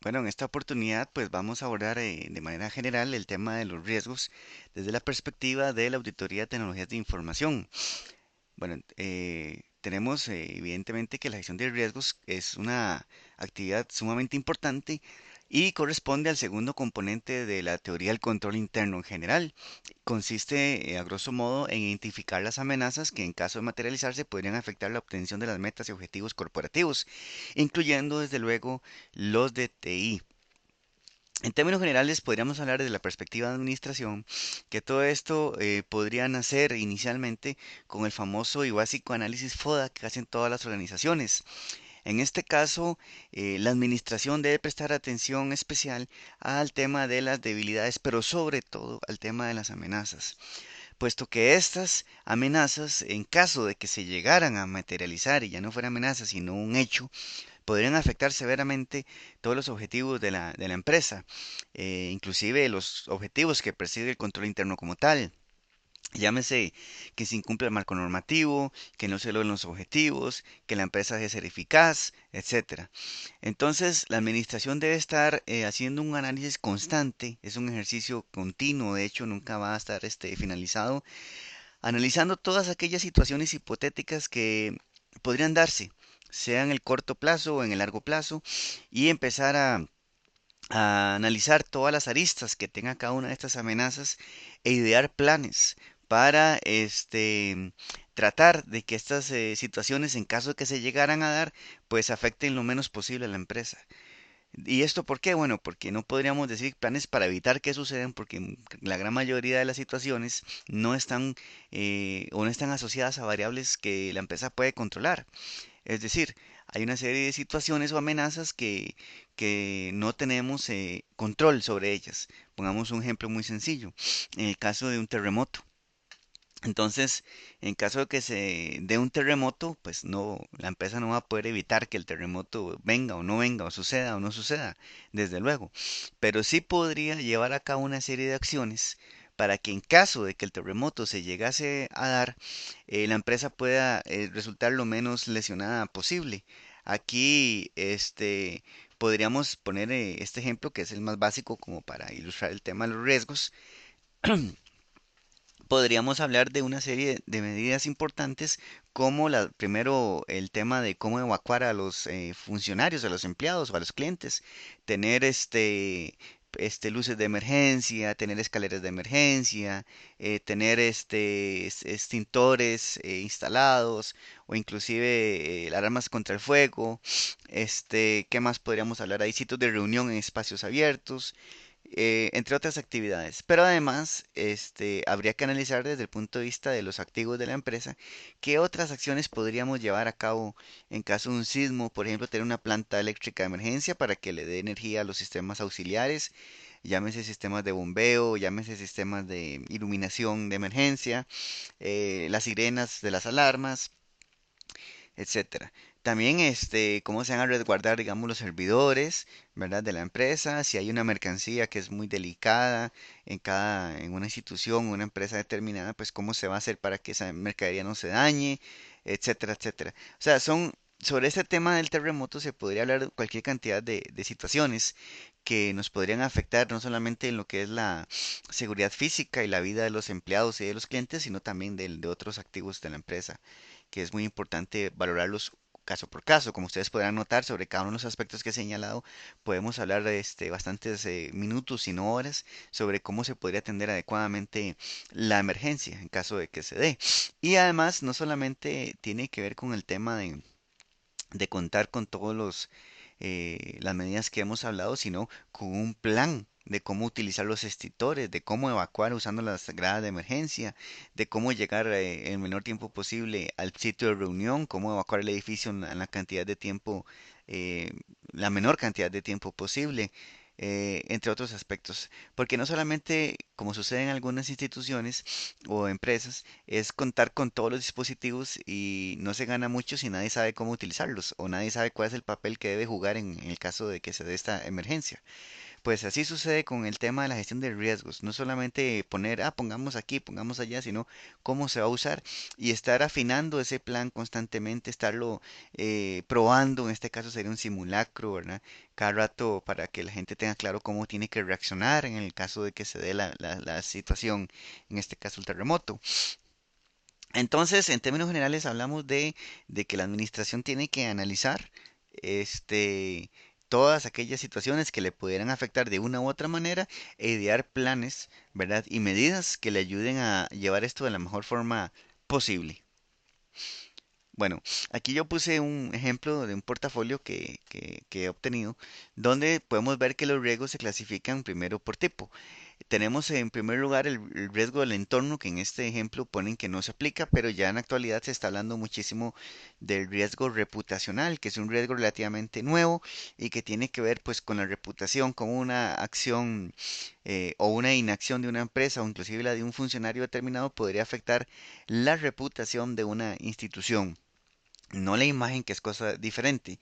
Bueno, en esta oportunidad pues vamos a abordar de manera general el tema de los riesgos desde la perspectiva de la Auditoría de Tecnologías de Información. Bueno, tenemos evidentemente que la gestión de riesgos es una actividad sumamente importante y corresponde al segundo componente de la teoría del control interno en general. Consiste, a grosso modo, en identificar las amenazas que en caso de materializarse podrían afectar la obtención de las metas y objetivos corporativos, incluyendo desde luego los de TI. En términos generales, podríamos hablar desde la perspectiva de administración que todo esto podría nacer inicialmente con el famoso y básico análisis FODA que hacen todas las organizaciones. En este caso, la administración debe prestar atención especial al tema de las debilidades, pero sobre todo al tema de las amenazas, puesto que estas amenazas, en caso de que se llegaran a materializar y ya no fuera amenaza, sino un hecho, podrían afectar severamente todos los objetivos de la empresa, inclusive los objetivos que persigue el control interno como tal. Llámese que se incumple el marco normativo, que no se logren los objetivos, que la empresa deje de ser eficaz, etcétera. Entonces, la administración debe estar haciendo un análisis constante, es un ejercicio continuo, de hecho nunca va a estar finalizado, analizando todas aquellas situaciones hipotéticas que podrían darse, sea en el corto plazo o en el largo plazo, y empezar a analizar todas las aristas que tenga cada una de estas amenazas e idear planes para tratar de que estas situaciones, en caso de que se llegaran a dar, pues afecten lo menos posible a la empresa. ¿Y esto por qué? Bueno, porque no podríamos decir planes para evitar que sucedan, porque la gran mayoría de las situaciones no están o no están asociadas a variables que la empresa puede controlar. Es decir, hay una serie de situaciones o amenazas que no tenemos control sobre ellas. Pongamos un ejemplo muy sencillo. En el caso de un terremoto. Entonces, en caso de que se dé un terremoto, pues no, la empresa no va a poder evitar que el terremoto venga o no venga, o suceda o no suceda, desde luego. Pero sí podría llevar a cabo una serie de acciones para que en caso de que el terremoto se llegase a dar, la empresa pueda resultar lo menos lesionada posible. Aquí, podríamos poner este ejemplo que es el más básico como para ilustrar el tema de los riesgos. Podríamos hablar de una serie de medidas importantes como primero el tema de cómo evacuar a los funcionarios, a los empleados o a los clientes, tener luces de emergencia, tener escaleras de emergencia, tener extintores instalados o inclusive alarmas contra el fuego. ¿Qué más podríamos hablar? Hay sitios de reunión en espacios abiertos, entre otras actividades. Pero además, habría que analizar desde el punto de vista de los activos de la empresa, qué otras acciones podríamos llevar a cabo en caso de un sismo, por ejemplo, tener una planta eléctrica de emergencia para que le dé energía a los sistemas auxiliares, llámese sistemas de bombeo, llámese sistemas de iluminación de emergencia, las sirenas de las alarmas, etcétera. También, cómo se van a resguardar, digamos, los servidores, ¿verdad? De la empresa, si hay una mercancía que es muy delicada en una institución, una empresa determinada, pues cómo se va a hacer para que esa mercadería no se dañe, etcétera, etcétera. O sea, sobre este tema del terremoto se podría hablar de cualquier cantidad de situaciones que nos podrían afectar no solamente en lo que es la seguridad física y la vida de los empleados y de los clientes, sino también de otros activos de la empresa, que es muy importante valorarlos caso por caso. Como ustedes podrán notar, sobre cada uno de los aspectos que he señalado, podemos hablar de bastantes minutos y no horas sobre cómo se podría atender adecuadamente la emergencia en caso de que se dé. Y además, no solamente tiene que ver con el tema de contar con todos las medidas que hemos hablado, sino con un plan de cómo utilizar los extintores, de cómo evacuar usando las gradas de emergencia, de cómo llegar en el menor tiempo posible al sitio de reunión, cómo evacuar el edificio en la cantidad de tiempo, eh, la menor cantidad de tiempo posible, entre otros aspectos. Porque no solamente, como sucede en algunas instituciones o empresas, es contar con todos los dispositivos y no se gana mucho si nadie sabe cómo utilizarlos o nadie sabe cuál es el papel que debe jugar en el caso de que se dé esta emergencia. Pues así sucede con el tema de la gestión de riesgos. No solamente poner, pongamos aquí, pongamos allá, sino cómo se va a usar y estar afinando ese plan constantemente, estarlo probando. En este caso sería un simulacro, ¿verdad? Cada rato para que la gente tenga claro cómo tiene que reaccionar en el caso de que se dé la situación, en este caso el terremoto. Entonces, en términos generales, hablamos de que la administración tiene que analizar este, todas aquellas situaciones que le pudieran afectar de una u otra manera e idear planes, ¿verdad? Y medidas que le ayuden a llevar esto de la mejor forma posible. Bueno, aquí yo puse un ejemplo de un portafolio que he obtenido, donde podemos ver que los riesgos se clasifican primero por tipo. Tenemos en primer lugar el riesgo del entorno, que en este ejemplo ponen que no se aplica, pero ya en la actualidad se está hablando muchísimo del riesgo reputacional, que es un riesgo relativamente nuevo y que tiene que ver pues con la reputación, con una acción o una inacción de una empresa o inclusive la de un funcionario determinado podría afectar la reputación de una institución. No la imagen, que es cosa diferente,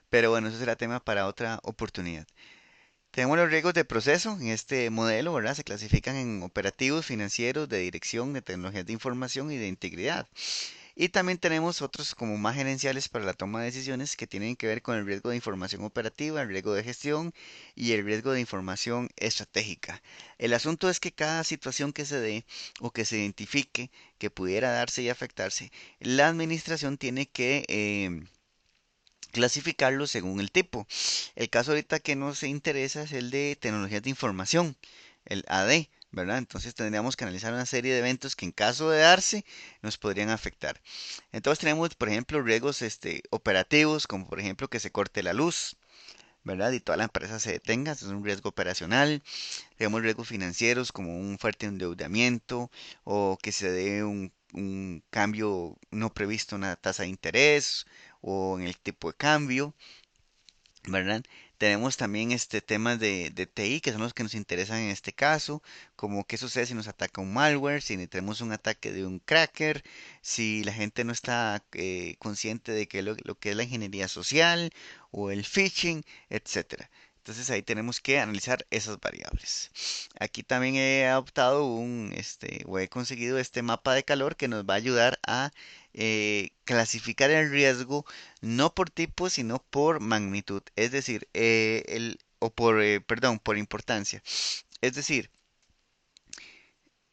pero bueno, eso será tema para otra oportunidad. Tenemos los riesgos de proceso en este modelo, ¿verdad? Se clasifican en operativos, financieros, de dirección, de tecnologías de información y de integridad. Y también tenemos otros como más gerenciales para la toma de decisiones que tienen que ver con el riesgo de información operativa, el riesgo de gestión y el riesgo de información estratégica. El asunto es que cada situación que se dé o que se identifique que pudiera darse y afectarse, la administración tiene que clasificarlo según el tipo. El caso ahorita que nos interesa es el de tecnologías de información, el AD, ¿verdad? Entonces tendríamos que analizar una serie de eventos que en caso de darse nos podrían afectar. Entonces tenemos, por ejemplo, riesgos operativos, como por ejemplo que se corte la luz, ¿verdad? Y toda la empresa se detenga, eso es un riesgo operacional. Tenemos riesgos financieros como un fuerte endeudamiento o que se dé un cambio no previsto en la tasa de interés o en el tipo de cambio. ¿Verdad? Tenemos también temas de TI, que son los que nos interesan en este caso, como qué sucede si nos ataca un malware, si tenemos un ataque de un cracker, si la gente no está consciente de que lo que es la ingeniería social o el phishing, etcétera. Entonces ahí tenemos que analizar esas variables. Aquí también he adoptado o he conseguido este mapa de calor que nos va a ayudar a clasificar el riesgo no por tipo, sino por magnitud, es decir, perdón, por importancia. Es decir,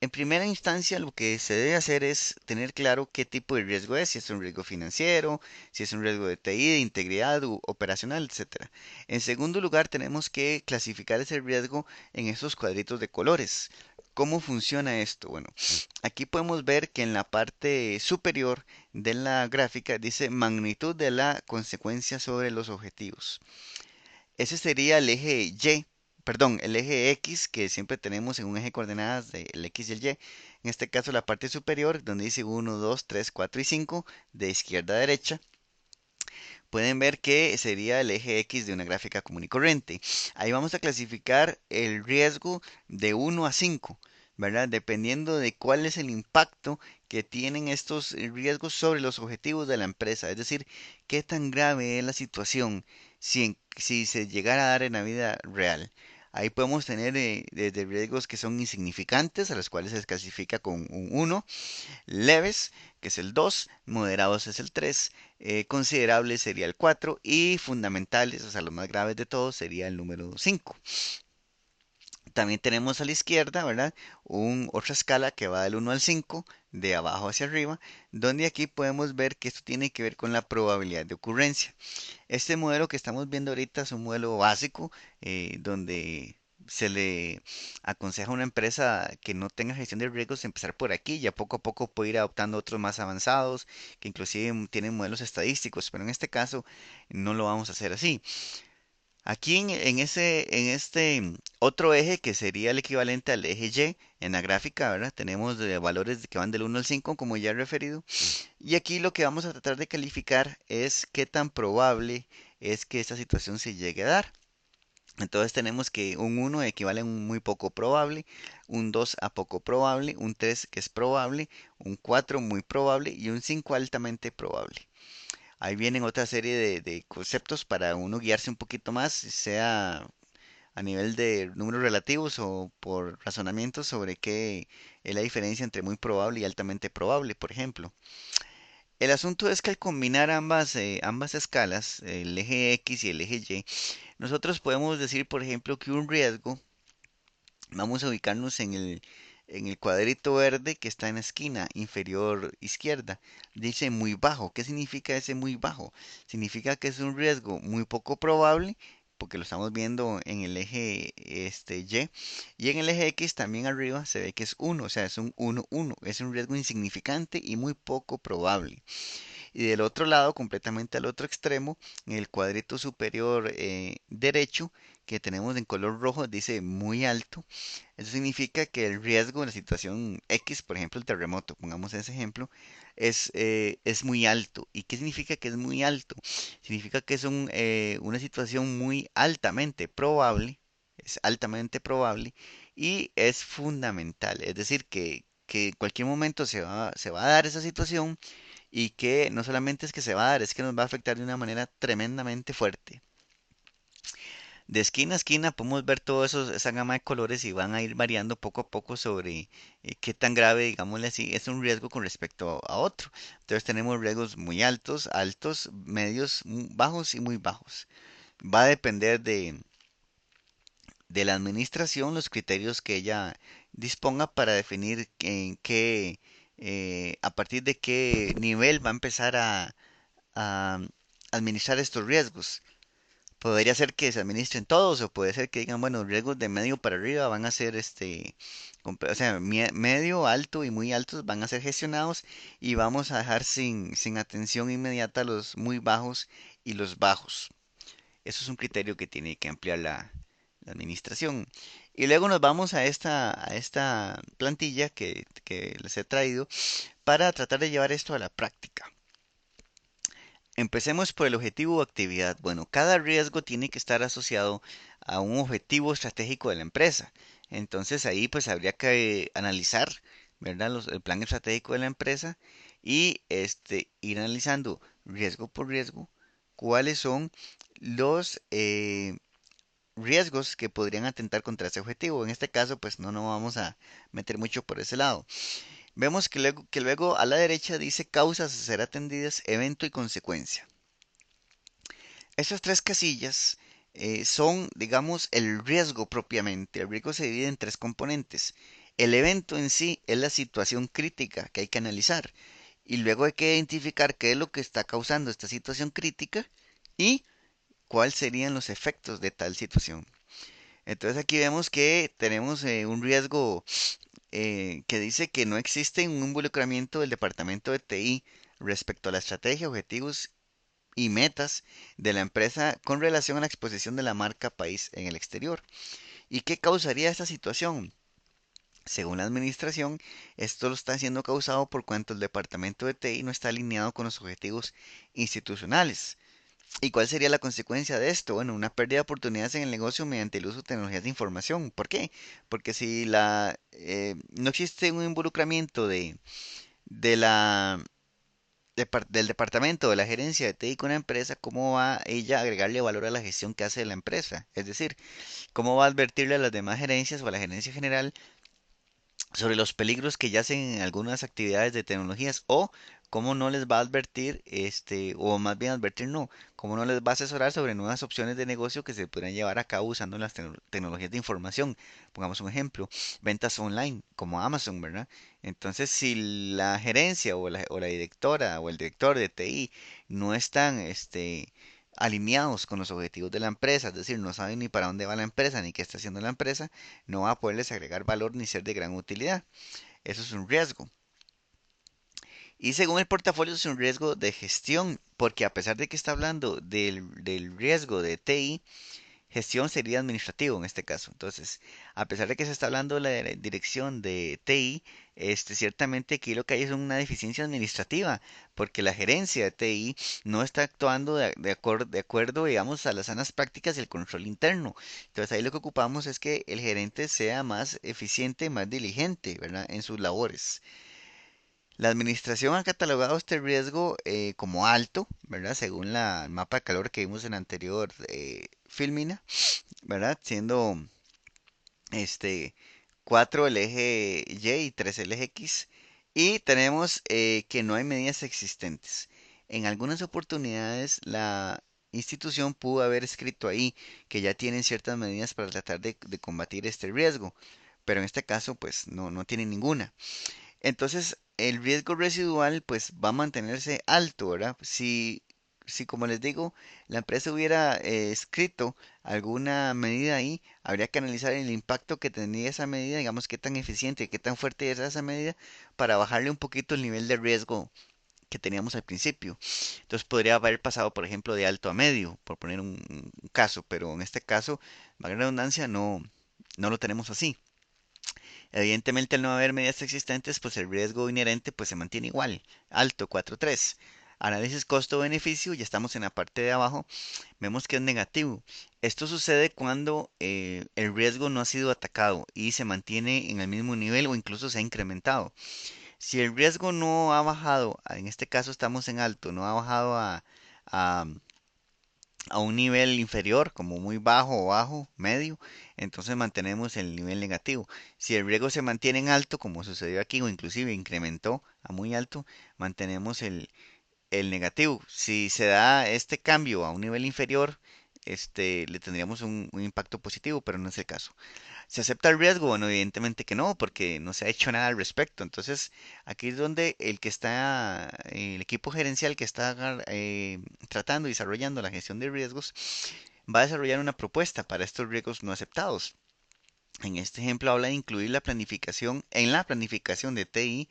en primera instancia lo que se debe hacer es tener claro qué tipo de riesgo es, si es un riesgo financiero, si es un riesgo de TI, de integridad operacional, etcétera. En segundo lugar, tenemos que clasificar ese riesgo en esos cuadritos de colores. ¿Cómo funciona esto? Bueno, aquí podemos ver que en la parte superior de la gráfica dice magnitud de la consecuencia sobre los objetivos. Ese sería el eje Y, perdón, el eje X que siempre tenemos en un eje de coordenadas del X y el Y. En este caso la parte superior donde dice 1, 2, 3, 4 y 5 de izquierda a derecha. Pueden ver que sería el eje X de una gráfica común y corriente. Ahí vamos a clasificar el riesgo de 1 a 5, ¿verdad? Dependiendo de cuál es el impacto que tienen estos riesgos sobre los objetivos de la empresa. Es decir, qué tan grave es la situación si se llegara a dar en la vida real. Ahí podemos tener desde riesgos que son insignificantes, a los cuales se clasifica con un 1, leves, que es el 2, moderados es el 3, considerables sería el 4 y fundamentales, o sea, los más graves de todos, sería el número 5. También tenemos a la izquierda, ¿verdad? Otra escala que va del 1 al 5, de abajo hacia arriba, donde aquí podemos ver que esto tiene que ver con la probabilidad de ocurrencia. Este modelo que estamos viendo ahorita es un modelo básico donde se le aconseja a una empresa que no tenga gestión de riesgos empezar por aquí, ya poco a poco puede ir adoptando otros más avanzados que inclusive tienen modelos estadísticos, pero en este caso no lo vamos a hacer así. Aquí en este otro eje que sería el equivalente al eje Y en la gráfica, ¿verdad? Tenemos valores que van del 1 al 5 como ya he referido. Y aquí lo que vamos a tratar de calificar es qué tan probable es que esta situación se llegue a dar. Entonces tenemos que un 1 equivale a un muy poco probable, un 2 a poco probable, un 3 que es probable, un 4 muy probable y un 5 altamente probable. Ahí vienen otra serie de conceptos para uno guiarse un poquito más, sea a nivel de números relativos o por razonamientos sobre qué es la diferencia entre muy probable y altamente probable, por ejemplo. El asunto es que al combinar ambas escalas, el eje X y el eje Y, nosotros podemos decir, por ejemplo, que un riesgo, vamos a ubicarnos en el cuadrito verde que está en la esquina inferior izquierda. Dice muy bajo. ¿Qué significa ese muy bajo? Significa que es un riesgo muy poco probable, porque lo estamos viendo en el eje Y. Y en el eje X también arriba se ve que es uno, o sea, es un 1, 1. Es un riesgo insignificante y muy poco probable. Y del otro lado, completamente al otro extremo, en el cuadrito superior derecho, que tenemos en color rojo, dice muy alto. Eso significa que el riesgo en la situación X, por ejemplo, el terremoto, pongamos ese ejemplo, es muy alto. ¿Y qué significa que es muy alto? Significa que es una situación muy altamente probable, es altamente probable y es fundamental. Es decir, que en cualquier momento se va a dar esa situación y que no solamente es que se va a dar, es que nos va a afectar de una manera tremendamente fuerte. De esquina a esquina podemos ver toda esa gama de colores y van a ir variando poco a poco sobre qué tan grave, digámosle así, es un riesgo con respecto a otro. Entonces tenemos riesgos muy altos, altos, medios, bajos y muy bajos. Va a depender de la administración, los criterios que ella disponga para definir a partir de qué nivel va a empezar a administrar estos riesgos. Podría ser que se administren todos o puede ser que digan, bueno, riesgos de medio para arriba van a ser o sea, medio, alto y muy altos van a ser gestionados y vamos a dejar sin atención inmediata los muy bajos y los bajos. Eso es un criterio que tiene que ampliar la administración. Y luego nos vamos a esta plantilla que les he traído para tratar de llevar esto a la práctica. Empecemos por el objetivo o actividad. Bueno, cada riesgo tiene que estar asociado a un objetivo estratégico de la empresa. Entonces ahí pues habría que analizar, ¿verdad? El plan estratégico de la empresa y ir analizando riesgo por riesgo cuáles son los riesgos que podrían atentar contra ese objetivo. En este caso pues no nos vamos a meter mucho por ese lado. Vemos que luego a la derecha dice causas a ser atendidas, evento y consecuencia. Esas tres casillas son, digamos, el riesgo propiamente. El riesgo se divide en tres componentes. El evento en sí es la situación crítica que hay que analizar. Y luego hay que identificar qué es lo que está causando esta situación crítica y cuáles serían los efectos de tal situación. Entonces aquí vemos que tenemos un riesgo que dice que no existe un involucramiento del departamento de TI respecto a la estrategia, objetivos y metas de la empresa con relación a la exposición de la marca país en el exterior. ¿Y qué causaría esta situación? Según la administración, esto lo está siendo causado por cuanto el departamento de TI no está alineado con los objetivos institucionales. ¿Y cuál sería la consecuencia de esto? Bueno, una pérdida de oportunidades en el negocio mediante el uso de tecnologías de información. ¿Por qué? Porque si no existe un involucramiento de la del departamento de la gerencia de TI con una empresa, ¿cómo va ella a agregarle valor a la gestión que hace la empresa? Es decir, ¿cómo va a advertirle a las demás gerencias o a la gerencia general sobre los peligros que yacen en algunas actividades de tecnologías o cómo no les va a advertir, o más bien advertir no, cómo no les va a asesorar sobre nuevas opciones de negocio que se puedan llevar a cabo usando las tecnologías de información? Pongamos un ejemplo, ventas online como Amazon, ¿verdad? Entonces, si la gerencia o la directora o el director de TI no están, alineados con los objetivos de la empresa, es decir, no saben ni para dónde va la empresa ni qué está haciendo la empresa, no va a poderles agregar valor ni ser de gran utilidad. Eso es un riesgo. Y según el portafolio es un riesgo de gestión, porque a pesar de que está hablando del riesgo de TI, gestión sería administrativo en este caso. Entonces, a pesar de que se está hablando de la dirección de TI, ciertamente aquí lo que hay es una deficiencia administrativa, porque la gerencia de TI no está actuando de acuerdo, digamos, a las sanas prácticas y el control interno. Entonces, ahí lo que ocupamos es que el gerente sea más eficiente, más diligente, ¿verdad? En sus labores. La administración ha catalogado este riesgo como alto, ¿verdad? Según el mapa de calor que vimos en la anterior filmina, ¿verdad? Siendo este 4 el eje Y y 3 el eje X. Y tenemos que no hay medidas existentes. En algunas oportunidades la institución pudo haber escrito ahí que ya tienen ciertas medidas para tratar de combatir este riesgo, pero en este caso pues no tiene ninguna. Entonces, el riesgo residual pues va a mantenerse alto, ¿verdad? Si como les digo, la empresa hubiera escrito alguna medida ahí, habría que analizar el impacto que tendría esa medida, digamos, qué tan eficiente, qué tan fuerte es esa medida, para bajarle un poquito el nivel de riesgo que teníamos al principio. Entonces podría haber pasado, por ejemplo, de alto a medio, por poner un caso, pero en este caso, valga la redundancia, no lo tenemos así. Evidentemente, al no haber medidas existentes, pues el riesgo inherente pues se mantiene igual, alto 4.3. Análisis costo-beneficio, ya estamos en la parte de abajo, vemos que es negativo. Esto sucede cuando el riesgo no ha sido atacado y se mantiene en el mismo nivel o incluso se ha incrementado. Si el riesgo no ha bajado, en este caso estamos en alto, no ha bajado a a un nivel inferior, como muy bajo o bajo, medio, entonces mantenemos el nivel negativo. Si el riesgo se mantiene en alto, como sucedió aquí, o inclusive incrementó a muy alto, mantenemos el negativo. Si se da este cambio a un nivel inferior, le tendríamos un impacto positivo, pero no es el caso. ¿Se acepta el riesgo? Bueno, evidentemente que no, porque no se ha hecho nada al respecto. Entonces, aquí es donde el equipo gerencial que está tratando y desarrollando la gestión de riesgos, va a desarrollar una propuesta para estos riesgos no aceptados. En este ejemplo habla de incluir la planificación en la planificación de TI,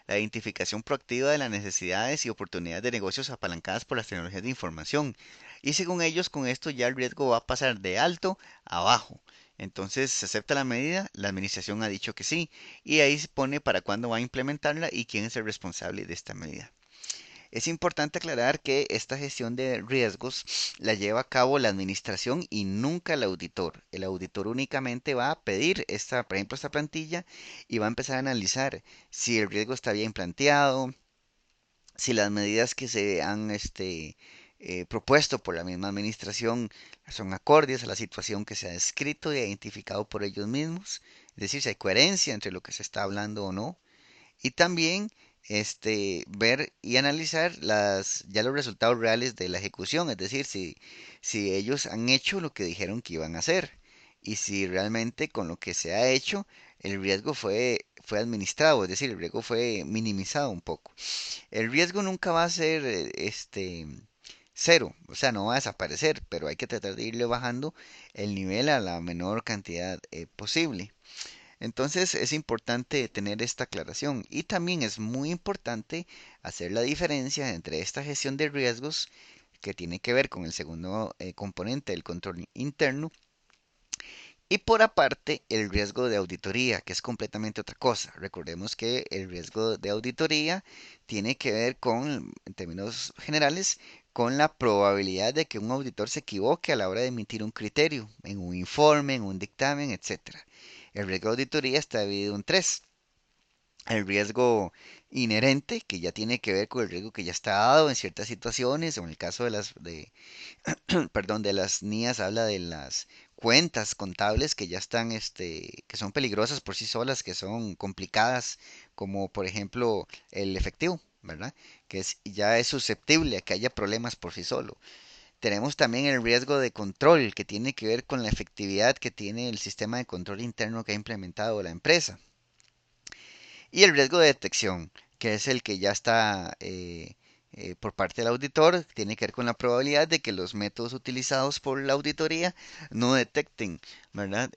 la identificación proactiva de las necesidades y oportunidades de negocios apalancadas por las tecnologías de información. Y según ellos, con esto ya el riesgo va a pasar de alto a bajo. Entonces, ¿se acepta la medida? La administración ha dicho que sí. Y ahí se pone para cuándo va a implementarla y quién es el responsable de esta medida. Es importante aclarar que esta gestión de riesgos la lleva a cabo la administración y nunca el auditor. El auditor únicamente va a pedir esta, por ejemplo, esta plantilla y va a empezar a analizar si el riesgo está bien planteado, si las medidas que se han propuesto por la misma administración son acordes a la situación que se ha descrito y identificado por ellos mismos, es decir, si hay coherencia entre lo que se está hablando o no. Y también ver y analizar ya los resultados reales de la ejecución, es decir, si ellos han hecho lo que dijeron que iban a hacer y si realmente con lo que se ha hecho el riesgo fue administrado, es decir, el riesgo fue minimizado un poco. El riesgo nunca va a ser cero, o sea, no va a desaparecer, pero hay que tratar de irle bajando el nivel a la menor cantidad posible. Entonces es importante tener esta aclaración y también es muy importante hacer la diferencia entre esta gestión de riesgos que tiene que ver con el segundo componente del control interno y por aparte el riesgo de auditoría, que es completamente otra cosa. Recordemos que el riesgo de auditoría tiene que ver con, en términos generales, con la probabilidad de que un auditor se equivoque a la hora de emitir un criterio en un informe, en un dictamen, etcétera. El riesgo de auditoría está dividido en tres. El riesgo inherente, que ya tiene que ver con el riesgo que ya está dado en ciertas situaciones, o en el caso perdón, de las NIAs habla de las cuentas contables que ya están, que son peligrosas por sí solas, que son complicadas, como por ejemplo el efectivo, ¿verdad? Ya es susceptible a que haya problemas por sí solo. Tenemos también el riesgo de control, que tiene que ver con la efectividad que tiene el sistema de control interno que ha implementado la empresa. Y el riesgo de detección, que es el que ya está por parte del auditor, tiene que ver con la probabilidad de que los métodos utilizados por la auditoría no detecten, ¿verdad?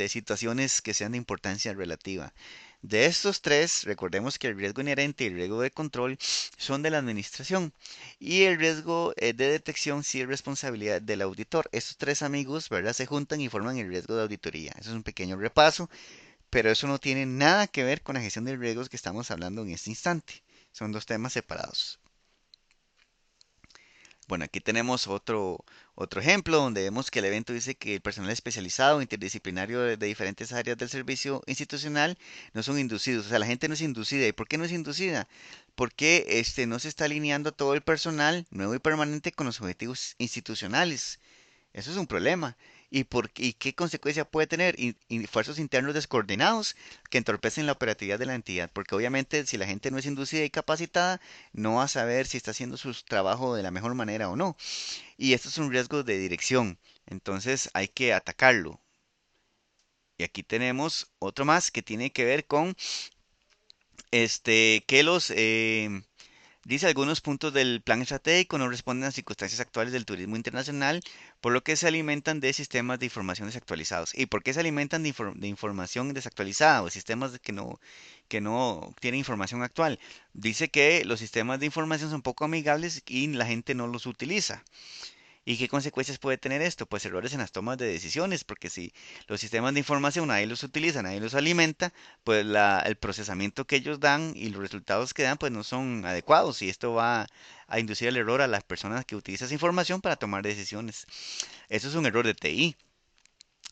Situaciones que sean de importancia relativa. De estos tres, recordemos que el riesgo inherente y el riesgo de control son de la administración y el riesgo de detección sí es responsabilidad del auditor. Estos tres amigos, ¿verdad? Se juntan y forman el riesgo de auditoría. Eso es un pequeño repaso, pero eso no tiene nada que ver con la gestión de riesgos que estamos hablando en este instante. Son dos temas separados. Bueno, aquí tenemos otro ejemplo donde vemos que el evento dice que el personal especializado, interdisciplinario de diferentes áreas del servicio institucional no son inducidos. O sea, la gente no es inducida. ¿Y por qué no es inducida? Porque no se está alineando todo el personal nuevo y permanente con los objetivos institucionales. Eso es un problema. ¿Y qué consecuencia puede tener? Esfuerzos internos descoordinados que entorpecen la operatividad de la entidad. Porque obviamente si la gente no es inducida y capacitada, no va a saber si está haciendo su trabajo de la mejor manera o no. Y esto es un riesgo de dirección. Entonces hay que atacarlo. Y aquí tenemos otro más que tiene que ver con que los dice algunos puntos del plan estratégico no responden a circunstancias actuales del turismo internacional, por lo que se alimentan de sistemas de información desactualizados. ¿Y por qué se alimentan de información desactualizada o sistemas que no tienen información actual? Dice que los sistemas de información son poco amigables y la gente no los utiliza. ¿Y qué consecuencias puede tener esto? Pues errores en las tomas de decisiones, porque si los sistemas de información nadie los utiliza, nadie los alimenta, pues el procesamiento que ellos dan y los resultados que dan pues no son adecuados y esto va a inducir el error a las personas que utilizan esa información para tomar decisiones. Eso es un error de TI.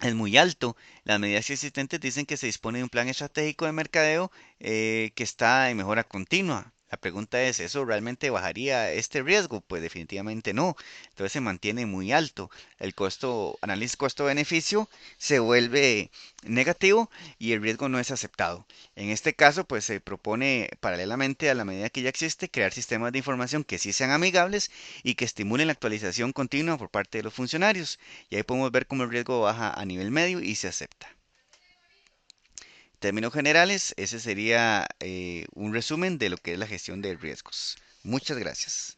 Es muy alto. Las medidas existentes dicen que se dispone de un plan estratégico de mercadeo que está en mejora continua. La pregunta es, ¿eso realmente bajaría este riesgo? Pues definitivamente no. Entonces se mantiene muy alto. El costo, análisis costo-beneficio se vuelve negativo y el riesgo no es aceptado. En este caso, pues se propone paralelamente a la medida que ya existe crear sistemas de información que sí sean amigables y que estimulen la actualización continua por parte de los funcionarios. Y ahí podemos ver cómo el riesgo baja a nivel medio y se acepta. En términos generales, ese sería un resumen de lo que es la gestión de riesgos. Muchas gracias.